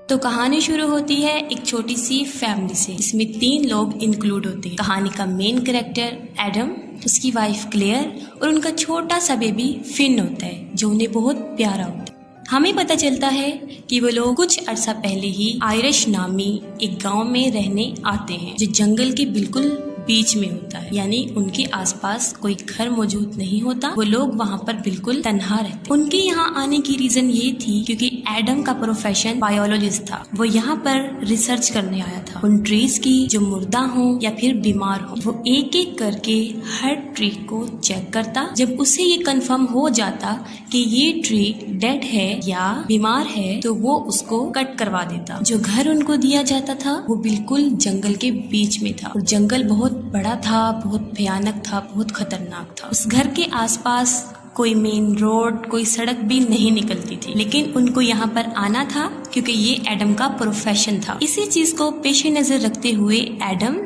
तो कहानी शुरू होती है एक छोटी सी फैमिली से, जिसमें 3 लोग इंक्लूड होते हैं। कहानी का मेन कैरेक्टर एडम, उसकी वाइफ क्लेयर और उनका छोटा सा बेबी फिन होता है, जो उन्हें बहुत प्यारा होता है। हमें पता चलता है कि वो लोग कुछ अरसा पहले ही आयरिश नामी एक गांव में रहने आते हैं, जो जंगल के बिल्कुल बीच में होता है, यानी उनके आसपास कोई घर मौजूद नहीं होता। वो लोग वहाँ पर बिल्कुल तन्हा रहते। उनके यहाँ आने की रीजन ये थी क्योंकि एडम का प्रोफेशन बायोलॉजिस्ट था। वो यहाँ पर रिसर्च करने आया था उन ट्रीज की जो मुर्दा हो या फिर बीमार हो। वो एक एक करके हर ट्री को चेक करता। जब उसे ये कंफर्म हो जाता कि ये ट्री डेड है या बीमार है, तो वो उसको कट करवा देता। जो घर उनको दिया जाता था वो बिल्कुल जंगल के बीच में था और जंगल बहुत बड़ा था, बहुत भयानक था, बहुत खतरनाक था। उस घर के आसपास कोई मेन रोड, कोई सड़क भी नहीं निकलती थी, लेकिन उनको यहाँ पर आना था क्योंकि ये एडम का प्रोफेशन था। इसी चीज को पेशे नजर रखते हुए एडम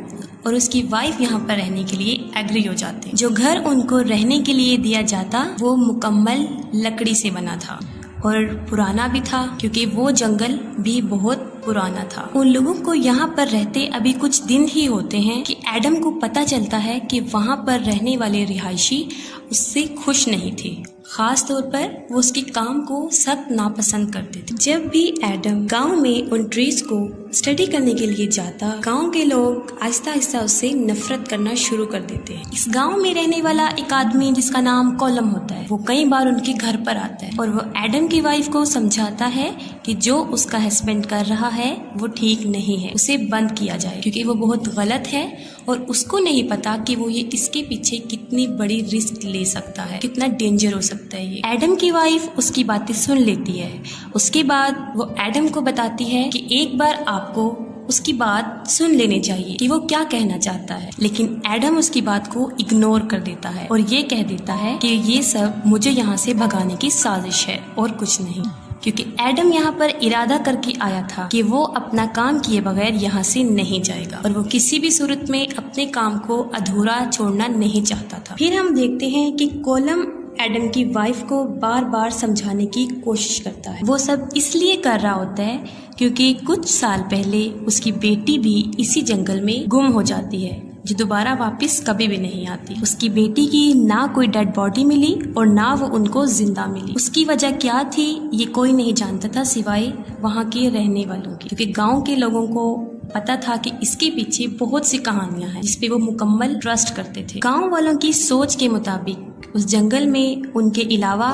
और उसकी वाइफ यहाँ पर रहने के लिए एग्री हो जाते। जो घर उनको रहने के लिए दिया जाता वो मुकम्मल लकड़ी से बना था और पुराना भी था क्योंकि वो जंगल भी बहुत पुराना था। उन लोगों को यहाँ पर रहते अभी कुछ दिन ही होते हैं कि एडम को पता चलता है कि वहाँ पर रहने वाले रिहायशी उससे खुश नहीं थे। खास तौर पर वो उसके काम को सख्त नापसंद करते थे। जब भी एडम गांव में उन ट्रीज को स्टडी करने के लिए जाता, गांव के लोग आहिस्ता आहिस्ता उससे नफरत करना शुरू कर देते हैं। इस गांव में रहने वाला एक आदमी जिसका नाम कॉलम होता है, वो कई बार उनके घर पर आता है और वो एडम की वाइफ को समझाता है कि जो उसका हस्बैंड कर रहा है वो ठीक नहीं है, उसे बंद किया जाए क्योंकि वो बहुत गलत है और उसको नहीं पता कि वो ये इसके पीछे कितनी बड़ी रिस्क ले सकता है, कितना डेंजर हो सकता है ये। एडम की वाइफ उसकी बातें सुन लेती है। उसके बाद वो एडम को बताती है कि एक बार आपको उसकी बात सुन लेनी चाहिए कि वो क्या कहना चाहता है, लेकिन एडम उसकी बात को इग्नोर कर देता है और ये कह देता है कि ये सब मुझे यहाँ से भगाने की साजिश है और कुछ नहीं, क्योंकि एडम यहाँ पर इरादा करके आया था कि वो अपना काम किए बगैर यहाँ से नहीं जाएगा और वो किसी भी सूरत में अपने काम को अधूरा छोड़ना नहीं चाहता था। फिर हम देखते हैं कि कॉलम एडम की वाइफ को बार बार समझाने की कोशिश करता है। वो सब इसलिए कर रहा होता है क्योंकि कुछ साल पहले उसकी बेटी भी इसी जंगल में गुम हो जाती है, जो दोबारा वापस कभी भी नहीं आती। उसकी बेटी की ना कोई डेड बॉडी मिली और ना वो उनको जिंदा मिली। उसकी वजह क्या थी ये कोई नहीं जानता था सिवाय वहाँ के रहने वालों की, क्योंकि गांव के लोगों को पता था कि इसके पीछे बहुत सी कहानियां हैं जिसपे वो मुकम्मल ट्रस्ट करते थे। गांव वालों की सोच के मुताबिक उस जंगल में उनके अलावा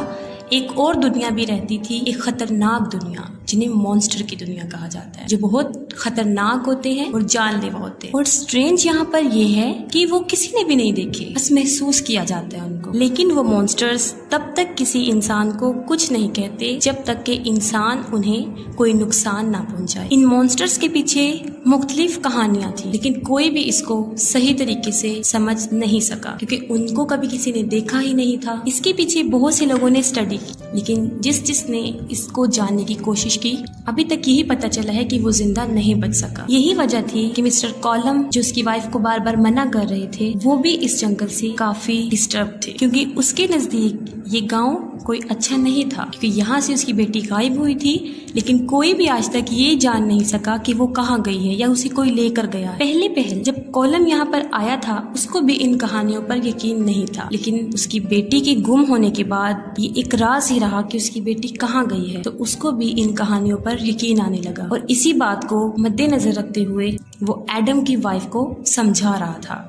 एक और दुनिया भी रहती थी, एक खतरनाक दुनिया जिन्हें मॉन्स्टर की दुनिया कहा जाता है, जो बहुत खतरनाक होते हैं और जानलेवा होते हैं। और स्ट्रेंज यहाँ पर ये है कि वो किसी ने भी नहीं देखे, बस महसूस किया जाता है उनको। लेकिन वो मॉन्स्टर्स तब तक किसी इंसान को कुछ नहीं कहते जब तक कि इंसान उन्हें कोई नुकसान ना पहुंचाए। इन मॉन्स्टर्स के पीछे मुख्तलिफ कहानियां थी, लेकिन कोई भी इसको सही तरीके से समझ नहीं सका क्योंकि उनको कभी किसी ने देखा ही नहीं था। इसके पीछे बहुत से लोगों ने स्टडी की, लेकिन जिसने इसको जानने की कोशिश की, अभी तक यही पता चला है कि वो जिंदा नहीं बच सका। यही वजह थी कि मिस्टर कॉलम, जो उसकी वाइफ को बार बार मना कर रहे थे, वो भी इस जंगल से काफी डिस्टर्ब थे क्योंकि उसके नजदीक ये गांव कोई अच्छा नहीं था, क्योंकि यहाँ से उसकी बेटी गायब हुई थी, लेकिन कोई भी आज तक ये जान नहीं सका कि वो कहाँ गई है या उसे कोई लेकर गया है। पहले जब कॉलम यहाँ पर आया था उसको भी इन कहानियों पर यकीन नहीं था, लेकिन उसकी बेटी के गुम होने के बाद ये एक राज ही रहा कि उसकी बेटी कहाँ गई है, तो उसको भी इन कहानियों पर यकीन आने लगा। और इसी बात को मद्देनजर रखते हुए वो एडम की वाइफ को समझा रहा था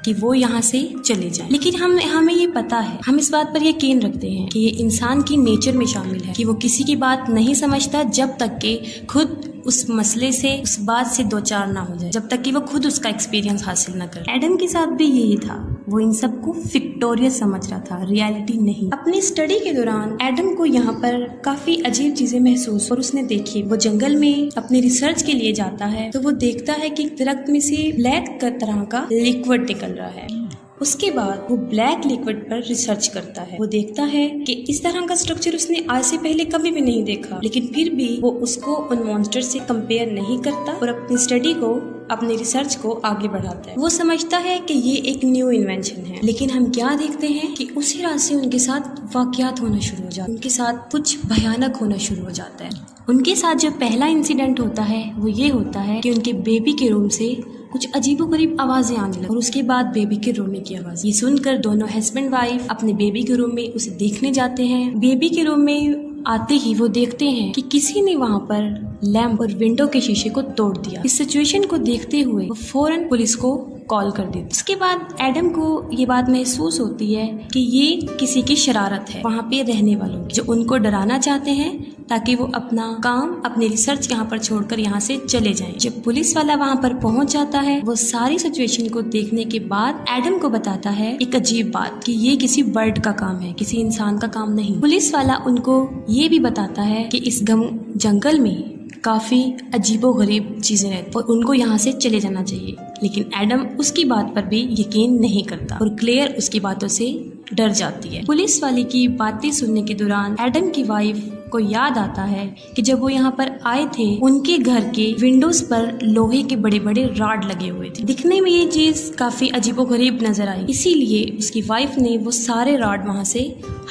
कि वो यहाँ से चले जाए। लेकिन हमें ये पता है, हम इस बात पर यकीन रखते हैं कि ये इंसान की नेचर में शामिल है कि वो किसी की बात नहीं समझता जब तक कि खुद उस मसले से, उस बात से दो चार ना हो जाए, जब तक कि वो खुद उसका एक्सपीरियंस हासिल न करे। एडम के साथ भी यही था, वो इन सबको फिक्टोरियस समझ रहा था, रियलिटी नहीं। अपनी स्टडी के दौरान एडम को यहाँ पर काफी अजीब चीजें महसूस और उसने देखी। वो जंगल में अपने रिसर्च के लिए जाता है तो वो देखता है कि दरख्त में से ब्लैक तरह का लिक्विड निकल रहा है। उसके बाद वो ब्लैक लिक्विड पर रिसर्च करता है। वो देखता है कि इस तरह का स्ट्रक्चर उसने आज से पहले कभी भी नहीं देखा, लेकिन फिर भी वो उसको उन मॉन्स्टर से कंपेयर नहीं करता और अपनी स्टडी को, अपने रिसर्च को आगे बढ़ाता है। वो समझता है कि ये एक न्यू इन्वेंशन है, लेकिन हम क्या देखते हैं कि उसी रात से उनके साथ वाकयात होना शुरू हो जाते हैं, उनके साथ कुछ भयानक होना शुरू हो जाता है। उनके साथ जो पहला इंसिडेंट होता है वो ये होता है कि उनके बेबी के रूम से कुछ अजीबोगरीब आवाजें आने लगी और उसके बाद बेबी के रोने की आवाज। ये सुनकर दोनों हस्बैंड वाइफ अपने बेबी के रूम में उसे देखने जाते हैं। बेबी के रूम में आते ही वो देखते हैं कि किसी ने वहाँ पर लैंप और विंडो के शीशे को तोड़ दिया। इस सिचुएशन को देखते हुए वो फौरन पुलिस को कॉल कर देती। उसके बाद एडम को ये बात महसूस होती है कि ये किसी की शरारत है वहाँ पे रहने वालों की, जो उनको डराना चाहते हैं ताकि वो अपना काम, अपनी रिसर्च यहाँ पर छोड़कर यहाँ से चले जाएं। जब पुलिस वाला वहाँ पर पहुँच जाता है, वो सारी सिचुएशन को देखने के बाद एडम को बताता है एक अजीब बात कि ये किसी बर्ड का काम है, किसी इंसान का काम नहीं। पुलिस वाला उनको ये भी बताता है कि इस जंगल में काफी अजीबोगरीब चीजें रहती और उनको यहाँ से चले जाना चाहिए, लेकिन एडम उसकी बात पर भी यकीन नहीं करता और क्लेयर उसकी बातों से डर जाती है। पुलिस वाले की बातें सुनने के दौरान एडम की वाइफ को याद आता है कि जब वो यहाँ पर आए थे उनके घर के विंडोज पर लोहे के बड़े बड़े रॉड लगे हुए थे। दिखने में ये चीज काफी अजीबोगरीब नजर आई, इसीलिए उसकी वाइफ ने वो सारे रॉड वहाँ से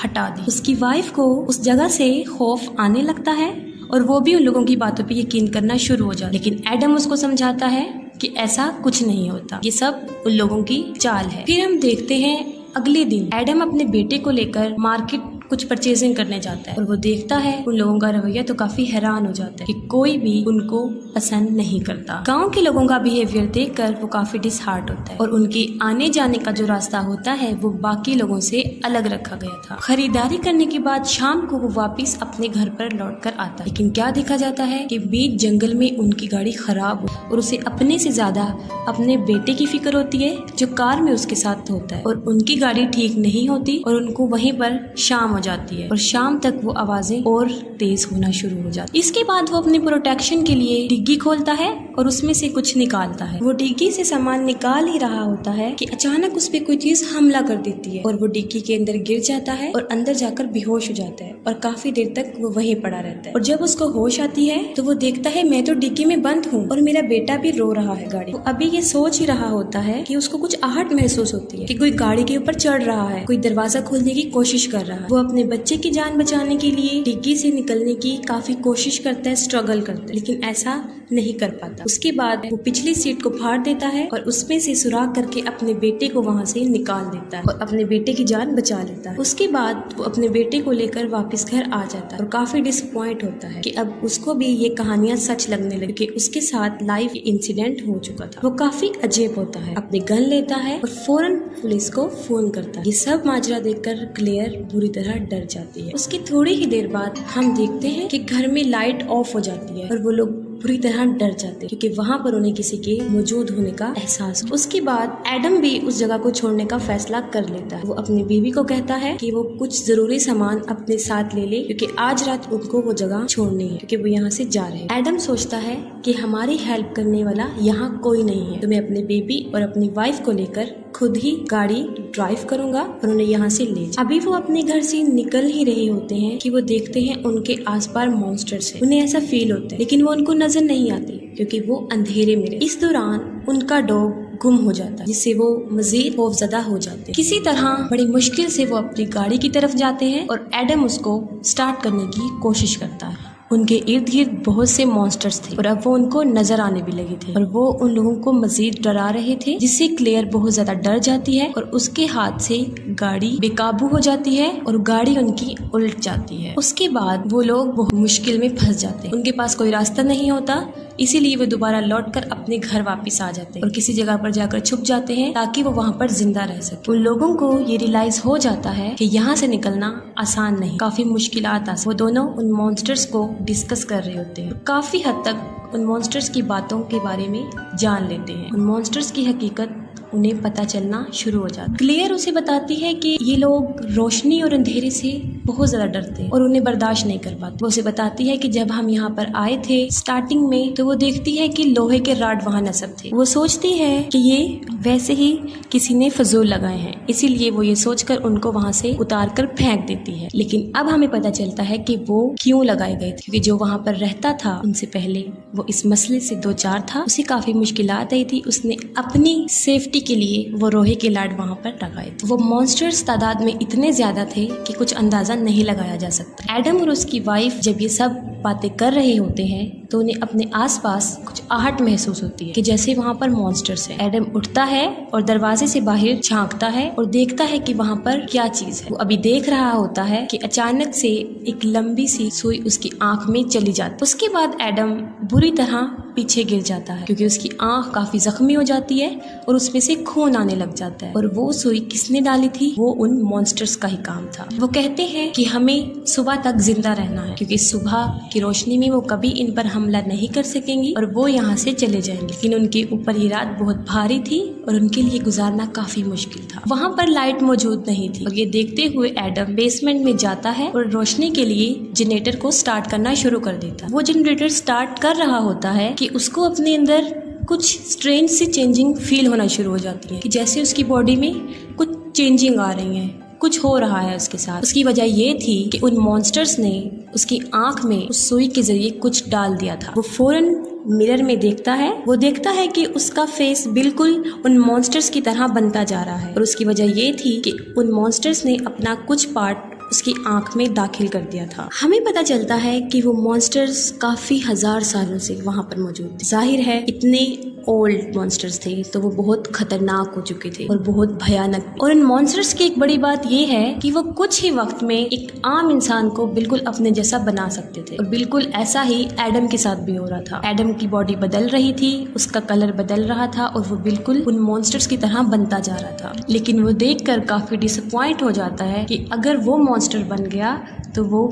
हटा दी। उसकी वाइफ को उस जगह से खौफ आने लगता है और वो भी उन लोगों की बातों पे यकीन करना शुरू हो जाता है, लेकिन एडम उसको समझाता है कि ऐसा कुछ नहीं होता, ये सब उन लोगों की चाल है। फिर हम देखते हैं अगले दिन एडम अपने बेटे को लेकर मार्केट कुछ परचेजिंग करने जाता है और वो देखता है उन लोगों का रवैया तो काफी हैरान हो जाता है कि कोई भी उनको पसंद नहीं करता। गांव के लोगों का बिहेवियर देखकर वो काफी डिसहार्ट होता है और उनके आने जाने का जो रास्ता होता है वो बाकी लोगों से अलग रखा गया था। खरीदारी करने के बाद शाम को वो वापस अपने घर पर लौट कर आता है, लेकिन क्या देखा जाता है कि बीच जंगल में उनकी गाड़ी खराब हो और उसे अपने से ज्यादा अपने बेटे की फिक्र होती है जो कार में उसके साथ होता है, और उनकी गाड़ी ठीक नहीं होती और उनको वहीं पर शाम हो जाती है और शाम तक वो आवाजें और तेज होना शुरू हो जाती है। इसके बाद वो अपने प्रोटेक्शन के लिए डिग्गी खोलता है और उसमें से कुछ निकालता है। वो डिग्गी से सामान निकाल ही रहा होता है कि अचानक उस पे कोई चीज हमला कर देती है और वो डिग्गी के अंदर गिर जाता है और अंदर जाकर बेहोश हो जाता है और काफी देर तक वो वहीं पड़ा रहता है। और जब उसको होश आती है तो वो देखता है मैं तो डिग्गी में बंद हूँ और मेरा बेटा भी रो रहा है गाड़ी। वो अभी ये सोच ही रहा होता है कि उसको कुछ आहट महसूस होती है कि कोई गाड़ी के ऊपर चढ़ रहा है, कोई दरवाजा खोलने की कोशिश कर रहा है। वो अपने बच्चे की जान बचाने के लिए डिग्गी से निकलने की काफी कोशिश करता है, स्ट्रगल करता है, लेकिन ऐसा नहीं कर पाता। उसके बाद वो पिछली सीट को फाड़ देता है और उसमें से सुराख करके अपने बेटे को वहाँ से निकाल देता है और अपने बेटे की जान बचा लेता है। उसके बाद वो अपने बेटे को लेकर वापस घर आ जाता है और काफी डिसअपॉइंट होता है कि अब उसको भी ये कहानियां सच लगने लगी कि उसके साथ लाइव इंसिडेंट हो चुका था। वो काफी अजीब होता है, अपने गन लेता है और फौरन पुलिस को फोन करता है। ये सब माजरा देखकर क्लेयर बुरी तरह डर जाती है। उसकी थोड़ी ही देर बाद हम देखते हैं कि घर में लाइट ऑफ हो जाती है और वो लोग पूरी तरह डर जाते हैं क्योंकि वहाँ पर उन्हें किसी के मौजूद होने का एहसास हो। उसके बाद एडम भी उस जगह को छोड़ने का फैसला कर लेता है। वो अपनी बीवी को कहता है कि वो कुछ जरूरी सामान अपने साथ ले ले क्योंकि आज रात उनको वो जगह छोड़नी है क्योंकि वो यहाँ से जा रहे हैं। एडम सोचता है कि हमारी हेल्प करने वाला यहाँ कोई नहीं है, तो मैं अपने बेबी और अपनी वाइफ को लेकर खुद ही गाड़ी ड्राइव करूंगा और उन्हें यहाँ से ले जा। अभी वो अपने घर से निकल ही रहे होते हैं कि वो देखते हैं उनके आसपास मॉन्स्टर्स हैं। उन्हें ऐसा फील होता है लेकिन वो उनको नजर नहीं आती क्योंकि वो अंधेरे में। इस दौरान उनका डॉग गुम हो जाता है जिससे वो मजीद खौफजदा हो जाते हैं। किसी तरह बड़ी मुश्किल से वो अपनी गाड़ी की तरफ जाते हैं और एडम उसको स्टार्ट करने की कोशिश करता है। उनके इर्द गिर्द बहुत से मॉन्स्टर्स थे और अब वो उनको नजर आने भी लगे थे और वो उन लोगों को मजीद डरा रहे थे जिससे क्लेयर बहुत ज्यादा डर जाती है और उसके हाथ से गाड़ी बेकाबू हो जाती है और गाड़ी उनकी उल्ट जाती है। उसके बाद वो लोग बहुत मुश्किल में फंस जाते हैं। उनके पास कोई रास्ता नहीं होता, इसीलिए वो दोबारा लौटकर अपने घर वापस आ जाते हैं और किसी जगह पर जाकर छुप जाते हैं ताकि वो वहाँ पर जिंदा रह सके। उन लोगों को ये रियलाइज हो जाता है कि यहाँ से निकलना आसान नहीं, काफी मुश्किलात आसान। वो दोनों उन मॉन्स्टर्स को डिस्कस कर रहे होते हैं, काफी हद तक उन मॉन्स्टर्स की बातों के बारे में जान लेते हैं। उन मॉन्स्टर्स की हकीकत उन्हें पता चलना शुरू हो जाता है। क्लेयर उसे बताती है कि ये लोग रोशनी और अंधेरे से बहुत ज्यादा डरते हैं और उन्हें बर्दाश्त नहीं कर पाते। वो उसे बताती है कि जब हम यहाँ पर आए थे स्टार्टिंग में तो वो देखती है कि लोहे के रॉड वहाँ नस्ब थे। वो सोचती है कि ये वैसे ही किसी ने फजूल लगाए हैं, इसीलिए वो ये सोचकर उनको वहाँ से उतार कर फेंक देती है। लेकिन अब हमें पता चलता है कि वो क्यों लगाए गए थे, क्योंकि जो वहाँ पर रहता था उनसे पहले वो इस मसले से दो चार था, उसे काफी मुश्किलात आई थी। उसने अपनी सेफ्टी के लिए वो लोहे के लाड वहाँ पर लगाए थे। वो मॉन्स्टर्स तादाद में इतने ज्यादा थे कि कुछ अंदाजा नहीं लगाया जा सकता। एडम और उसकी वाइफ जब ये सब बातें कर रहे होते हैं तो उन्हें अपने आसपास कुछ आहट महसूस होती है कि जैसे वहाँ पर मॉन्स्टर्स है। एडम उठता है और दरवाजे से बाहर झांकता है और देखता है कि वहाँ पर क्या चीज है। वो अभी देख रहा होता है कि अचानक से एक लंबी सी सुई उसकी आंख में चली जाती। उसके बाद एडम बुरी तरह पीछे गिर जाता है क्योंकि उसकी आंख काफी जख्मी हो जाती है और उसमें से खून आने लग जाता है। और वो सुई किसने डाली थी? वो उन मॉन्स्टर्स का ही काम था। वो कहते हैं कि हमें सुबह तक जिंदा रहना है क्योंकि सुबह की रोशनी में वो कभी इन पर हमला नहीं कर सकेंगी और वो यहाँ से चले जाएंगे। लेकिन उनके ऊपर ये रात बहुत भारी थी और उनके लिए गुजारना काफी मुश्किल था। वहाँ पर लाइट मौजूद नहीं थी और ये देखते हुए एडम बेसमेंट में जाता है और रोशनी के लिए जनरेटर को स्टार्ट करना शुरू कर देता है। वो जनरेटर स्टार्ट कर रहा होता है कि उसको अपने अंदर कुछ स्ट्रेंज सी चेंजिंग फील होना शुरू हो जाती है कि जैसे उसकी बॉडी में कुछ चेंजिंग आ रही है, कुछ हो रहा है उसके साथ। उसकी वजह ये थी कि उन मॉन्स्टर्स ने उसकी आंख में उस सुई के जरिए कुछ डाल दिया था। वो फौरन मिरर में देखता है। वो देखता है कि उसका फेस बिल्कुल उन मॉन्स्टर्स की तरह बनता जा रहा है और उसकी वजह ये थी कि उन मॉन्स्टर्स ने अपना कुछ पार्ट उसकी आंख में दाखिल कर दिया था। हमें पता चलता है कि वो मॉन्स्टर्स काफी हजार सालों से वहाँ पर मौजूद थे। जाहिर है इतने ओल्ड मॉन्स्टर्स थे तो वो बहुत खतरनाक हो चुके थे और बहुत भयानक। और इन मॉन्स्टर्स की एक बड़ी बात ये है कि वो कुछ ही वक्त में एक आम इंसान को बिल्कुल अपने जैसा बना सकते थे और बिल्कुल ऐसा ही एडम के साथ भी हो रहा था। एडम की बॉडी बदल रही थी, उसका कलर बदल रहा था और वो बिल्कुल उन मॉन्स्टर्स की तरह बनता जा रहा था। लेकिन वो देखकर काफी डिसअपॉइंट हो जाता है कि अगर वो मॉन्स्टर बन गया तो वो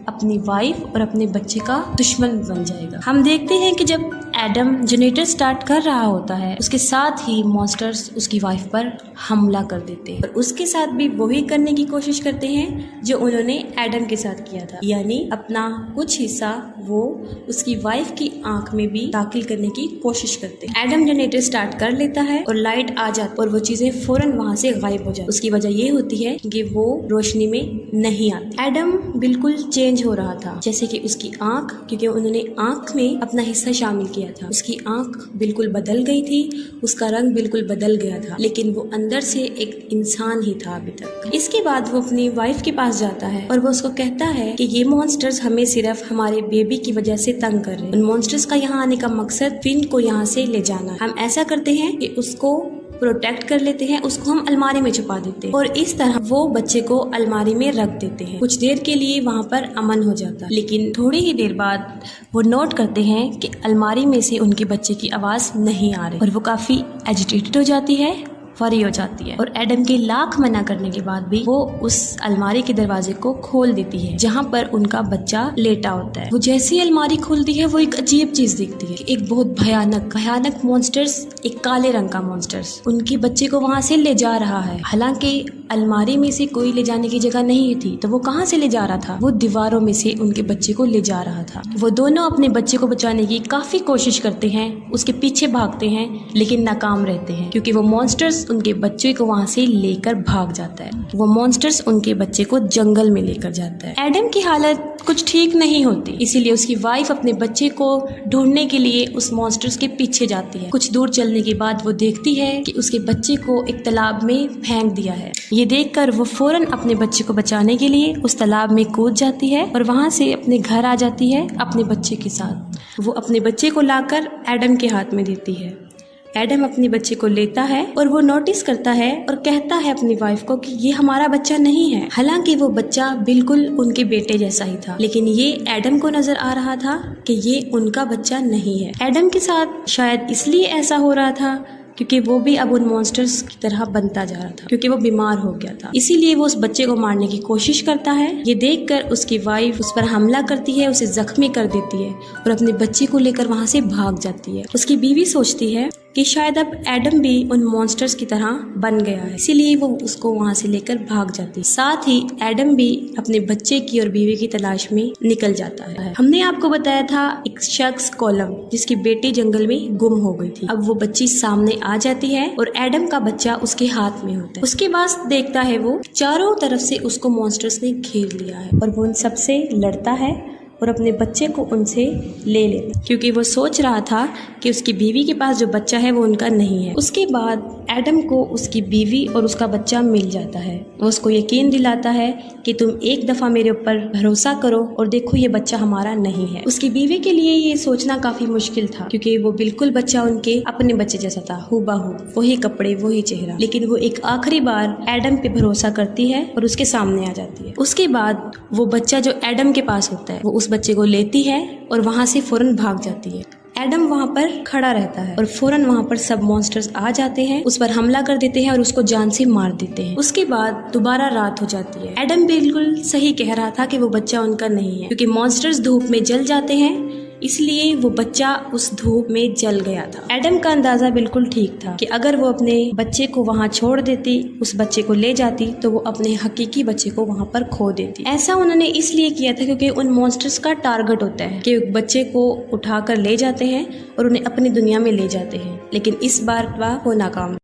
अपनी वाइफ और अपने बच्चे का दुश्मन बन जाएगा। हम देखते हैं कि जब एडम जनरेटर स्टार्ट कर रहा होता है उसके साथ ही मॉन्स्टर्स उसकी वाइफ पर हमला कर देते हैं और उसके साथ भी वही करने की कोशिश करते हैं जो उन्होंने एडम के साथ किया था, यानी अपना कुछ हिस्सा वो उसकी वाइफ की आंख में भी दाखिल करने की कोशिश करते हैं। एडम जनरेटर स्टार्ट कर लेता है और लाइट आ जाती और वो चीजें फौरन वहाँ से गायब हो जाती। उसकी वजह ये होती है कि वो रोशनी में नहीं आती। एडम बिल्कुल चेंज हो रहा था, जैसे कि उसकी आंख, क्योंकि उन्होंने आंख में अपना हिस्सा शामिल किया था, उसकी आंख बिल्कुल बदल गई थी, उसका रंग बिल्कुल बदल गया था, लेकिन वो अंदर से एक इंसान ही था अभी तक। इसके बाद वो अपनी वाइफ के पास जाता है और वो उसको कहता है कि ये मॉन्स्टर्स हमें सिर्फ हमारे बेबी की वजह से तंग कर रहे हैं। उन मॉन्स्टर्स का यहाँ आने का मकसद फिन को यहाँ से ले जाना है। हम ऐसा करते हैं कि उसको प्रोटेक्ट कर लेते हैं, उसको हम अलमारी में छुपा देते हैं और इस तरह वो बच्चे को अलमारी में रख देते हैं। कुछ देर के लिए वहाँ पर अमन हो जाता है, लेकिन थोड़ी ही देर बाद वो नोट करते हैं कि अलमारी में से उनके बच्चे की आवाज नहीं आ रही और वो काफी एजिटेटेड हो जाती है, फरी हो जाती है और एडम के लाख मना करने के बाद भी वो उस अलमारी के दरवाजे को खोल देती है जहाँ पर उनका बच्चा लेटा होता है। वो जैसे ही अलमारी खोलती है वो एक अजीब चीज देखती है, एक बहुत भयानक मॉन्स्टर्स, एक काले रंग का मॉन्स्टर्स उनके बच्चे को वहाँ से ले जा रहा है। हालांकि अलमारी में से कोई ले जाने की जगह नहीं थी तो वो कहाँ से ले जा रहा था? वो दीवारों में से उनके बच्चे को ले जा रहा था। वो दोनों अपने बच्चे को बचाने की काफी कोशिश करते हैं, उसके पीछे भागते हैं लेकिन नाकाम रहते हैं क्योंकि वो मॉन्स्टर्स उनके बच्चे को वहाँ से लेकर भाग जाता है। वो मॉन्स्टर्स उनके बच्चे को जंगल में लेकर जाता है। एडम की हालत कुछ ठीक नहीं होती, इसीलिए उसकी वाइफ अपने बच्चे को ढूंढने के लिए उस मॉन्स्टर्स के पीछे जाती है। कुछ दूर चलने के बाद वो देखती है कि उसके बच्चे को एक तालाब में फेंक दिया है। ये देखकर वो फौरन अपने बच्चे को बचाने के लिए उस तालाब में कूद जाती है और वहाँ से अपने घर आ जाती है अपने बच्चे के साथ। वो अपने बच्चे को लाकर एडम के हाथ में देती है। एडम अपने बच्चे को लेता है और वो नोटिस करता है और कहता है अपनी वाइफ को कि ये हमारा बच्चा नहीं है। हालांकि वो बच्चा बिल्कुल उनके बेटे जैसा ही था, लेकिन ये एडम को नजर आ रहा था कि ये उनका बच्चा नहीं है। एडम के साथ शायद इसलिए ऐसा हो रहा था क्योंकि वो भी अब उन मॉन्स्टर्स की तरह बनता जा रहा था, क्योंकि वो बीमार हो गया था। इसीलिए वो उस बच्चे को मारने की कोशिश करता है। ये देखकर उसकी वाइफ उस पर हमला करती है, उसे जख्मी कर देती है और अपने बच्चे को लेकर वहाँ से भाग जाती है। उसकी बीवी सोचती है कि शायद अब एडम भी उन मॉन्स्टर्स की तरह बन गया है, इसीलिए वो उसको वहाँ से लेकर भाग जाती है। साथ ही एडम भी अपने बच्चे की और बीवी की तलाश में निकल जाता है। हमने आपको बताया था एक शख्स कॉलम जिसकी बेटी जंगल में गुम हो गई थी। अब वो बच्ची सामने आ जाती है और एडम का बच्चा उसके हाथ में होता है। उसके बाद देखता है वो चारों तरफ से उसको मॉन्स्टर्स ने घेर लिया है और वो उन सबसे लड़ता है और अपने बच्चे को उनसे ले लेता, क्योंकि वो सोच रहा था कि उसकी बीवी के पास जो बच्चा है वो उनका नहीं है। उसके बाद एडम को उसकी बीवी और उसका बच्चा मिल जाता है। वो उसको यकीन दिलाता है कि तुम एक दफ़ा मेरे ऊपर भरोसा करो और देखो ये बच्चा हमारा नहीं है। उसकी बीवी के लिए ये सोचना काफ़ी मुश्किल था, क्योंकि वो बिल्कुल बच्चा उनके अपने बच्चे जैसा था, हूबहू, वही कपड़े, वही चेहरा। लेकिन वो एक आखिरी बार एडम पे भरोसा करती है और उसके सामने आ जाती है। उसके बाद वो बच्चा जो एडम के पास होता है वो उस बच्चे को लेती है और वहाँ से फौरन भाग जाती है। एडम वहाँ पर खड़ा रहता है और फौरन वहाँ पर सब मॉन्स्टर्स आ जाते हैं, उस पर हमला कर देते हैं और उसको जान से मार देते हैं। उसके बाद दोबारा रात हो जाती है। एडम बिल्कुल सही कह रहा था कि वो बच्चा उनका नहीं है, क्योंकि मॉन्स्टर्स धूप में जल जाते हैं, इसलिए वो बच्चा उस धूप में जल गया था। एडम का अंदाजा बिल्कुल ठीक था कि अगर वो अपने बच्चे को वहाँ छोड़ देती, उस बच्चे को ले जाती, तो वो अपने हकीकी बच्चे को वहाँ पर खो देती। ऐसा उन्होंने इसलिए किया था क्योंकि उन मॉन्स्टर्स का टारगेट होता है कि बच्चे को उठाकर ले जाते हैं और उन्हें अपनी दुनिया में ले जाते हैं, लेकिन इस बार वो नाकाम।